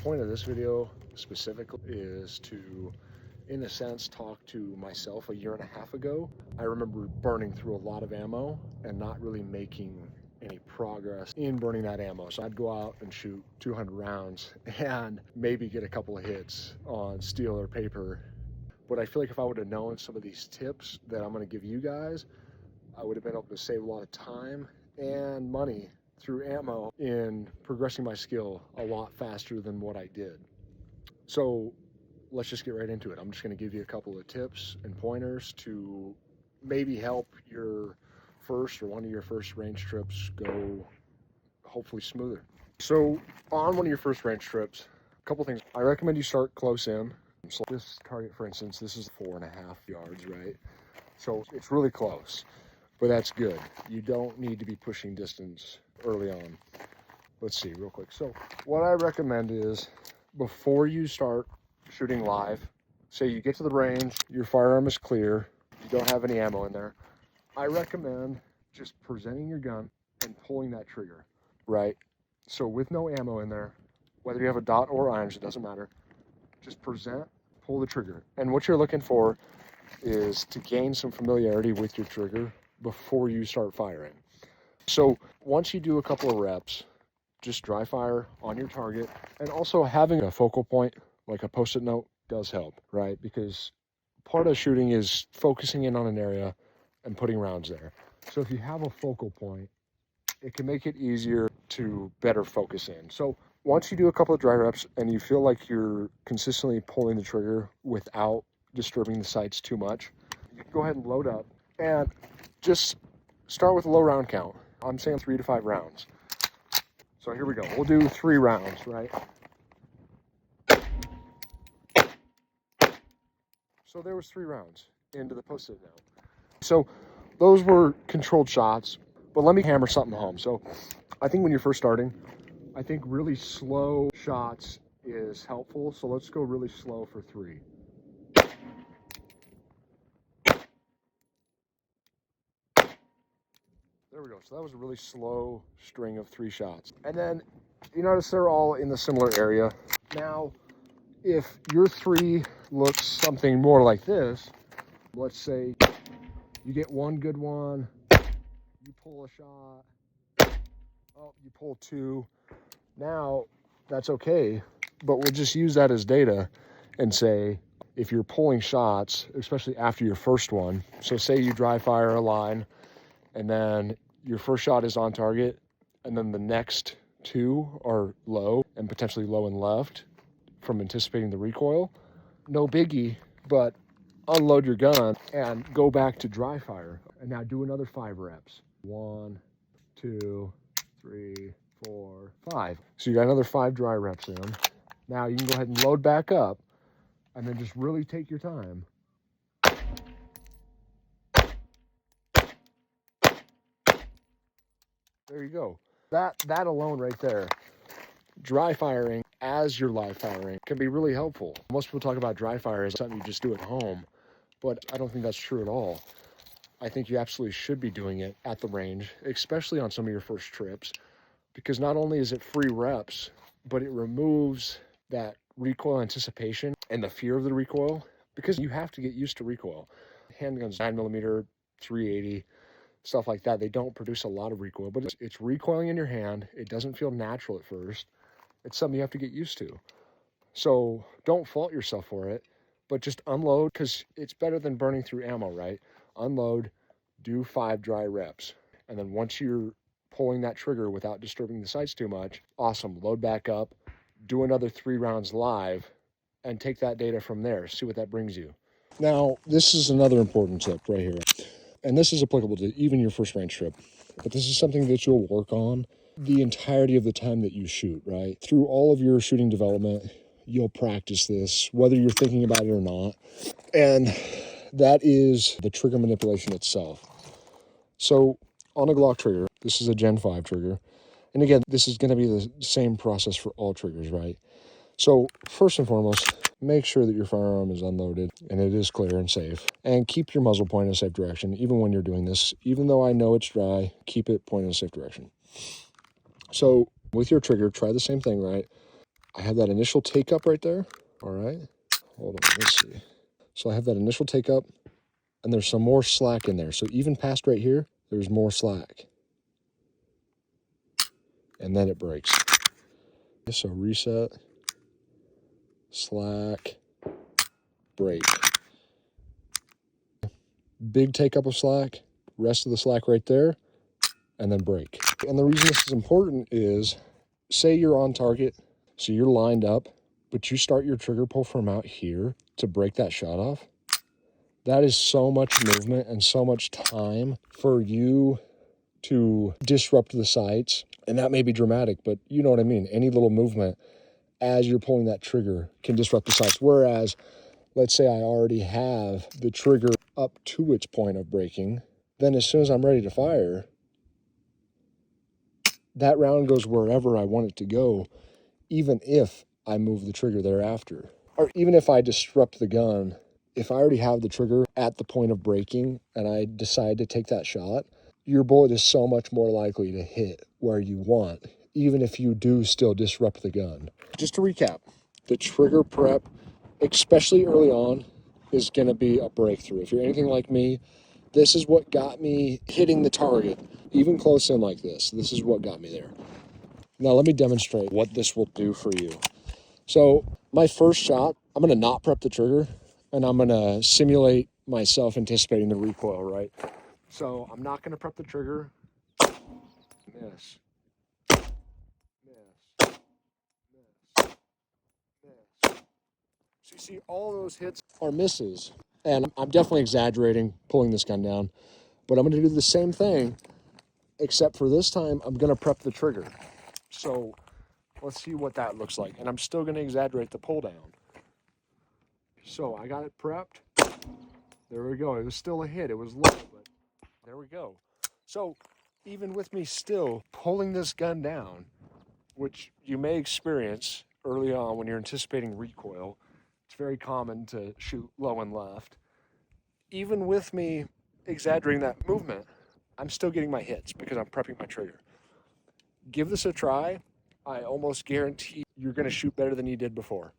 point of this video specifically is to, in a sense, talk to myself a year and a half ago. I remember burning through a lot of ammo and not really making any progress in burning that ammo. So I'd go out and shoot 200 rounds and maybe get a couple of hits on steel or paper. But I feel like if I would have known some of these tips that I'm going to give you guys, I would have been able to save a lot of time and money through ammo in progressing my skill a lot faster than what I did. So let's just get right into it. I'm just going to give you a couple of tips and pointers to maybe help your first or one of your first range trips go hopefully smoother. So on one of your first range trips, a couple things. I recommend you start close in. So this target, for instance, this is 4.5 yards, right? So it's really close, but that's good. You don't need to be pushing distance early on. Let's see real quick. So what I recommend is before you start shooting live, say you get to the range, your firearm is clear, you don't have any ammo in there, I recommend just presenting your gun and pulling that trigger, right? So with no ammo in there, whether you have a dot or irons, it doesn't matter. Just present, pull the trigger. And what you're looking for is to gain some familiarity with your trigger before you start firing. So once you do a couple of reps, just dry fire on your target. And also having a focal point, like a post-it note, does help, right? Because part of shooting is focusing in on an area and putting rounds there. So if you have a focal point, it can make it easier to better focus in. So once you do a couple of dry reps and you feel like you're consistently pulling the trigger without disturbing the sights too much, you can go ahead and load up and just start with a low round count. I'm saying 3 to 5 rounds. So here we go. We'll do 3 rounds, right? So there was 3 rounds into the post-it note. So those were controlled shots, but let me hammer something home. So I think when you're first starting, I think really slow shots is helpful. So let's go really slow for 3. There we go. So that was a really slow string of 3 shots. And then you notice they're all in the similar area. Now, if your 3 looks something more like this, let's say you get one good one, you pull a shot, oh, you pull 2. Now, that's okay, but we'll just use that as data and say, if you're pulling shots, especially after your first one, so say you dry fire a line, and then your first shot is on target, and then the next 2 are low and potentially low and left from anticipating the recoil, no biggie, but unload your gun and go back to dry fire. And now do another 5 reps. 1, 2, 3, 4, 5. So you got another 5 dry reps in. Now you can go ahead and load back up and then just really take your time. There you go. That alone right there, dry firing as you're live firing, can be really helpful. Most people talk about dry fire as something you just do at home, but I don't think that's true at all. I think you absolutely should be doing it at the range, especially on some of your first trips, because not only is it free reps, but it removes that recoil anticipation and the fear of the recoil, because you have to get used to recoil. Handguns, 9mm, 380, stuff like that, they don't produce a lot of recoil, but it's recoiling in your hand. It doesn't feel natural at first. It's something you have to get used to. So don't fault yourself for it, but just unload, because it's better than burning through ammo, right? Unload, do 5 dry reps. And then once you're pulling that trigger without disturbing the sights too much, awesome, load back up, do another 3 rounds live, and take that data from there. See what that brings you. Now, this is another important tip right here. And this is applicable to even your first range trip. But this is something that you'll work on the entirety of the time that you shoot, right? Through all of your shooting development, you'll practice this, whether you're thinking about it or not. And that is the trigger manipulation itself. So on a Glock trigger, this is a Gen 5 trigger. And again, this is going to be the same process for all triggers, right? So first and foremost, make sure that your firearm is unloaded and it is clear and safe. And keep your muzzle pointed in a safe direction, even when you're doing this. Even though I know it's dry, keep it pointed in a safe direction. So with your trigger, try the same thing, right? I have that initial take up right there. All right, hold on, let's see. So I have that initial take up, and there's some more slack in there. So even past right here, there's more slack. And then it breaks. So reset, slack, break. Big take up of slack, rest of the slack right there, and then break. And the reason this is important is, say you're on target, so you're lined up, but you start your trigger pull from out here to break that shot off. That is so much movement and so much time for you to disrupt the sights. And that may be dramatic, but you know what I mean. Any little movement as you're pulling that trigger can disrupt the sights. Whereas, let's say I already have the trigger up to its point of breaking, then as soon as I'm ready to fire, that round goes wherever I want it to go, even if I move the trigger thereafter. Or even if I disrupt the gun, if I already have the trigger at the point of breaking and I decide to take that shot, your bullet is so much more likely to hit where you want, even if you do still disrupt the gun. Just to recap, the trigger prep, especially early on, is going to be a breakthrough. If you're anything like me, this is what got me hitting the target, even close in like this. This is what got me there. Now let me demonstrate what this will do for you. So my first shot, I'm going to not prep the trigger, and I'm going to simulate myself anticipating the recoil, right? So I'm not going to prep the trigger. Miss. Miss. Miss. Miss. So you see all those hits are misses. And I'm definitely exaggerating pulling this gun down, but I'm going to do the same thing, except for this time I'm going to prep the trigger. So let's see what that looks like. And I'm still going to exaggerate the pull down. So I got it prepped. There we go. It was still a hit. It was low, but there we go. So even with me still pulling this gun down, which you may experience early on when you're anticipating recoil, it's very common to shoot low and left. Even with me exaggerating that movement, I'm still getting my hits because I'm prepping my trigger. Give this a try. I almost guarantee you're going to shoot better than you did before.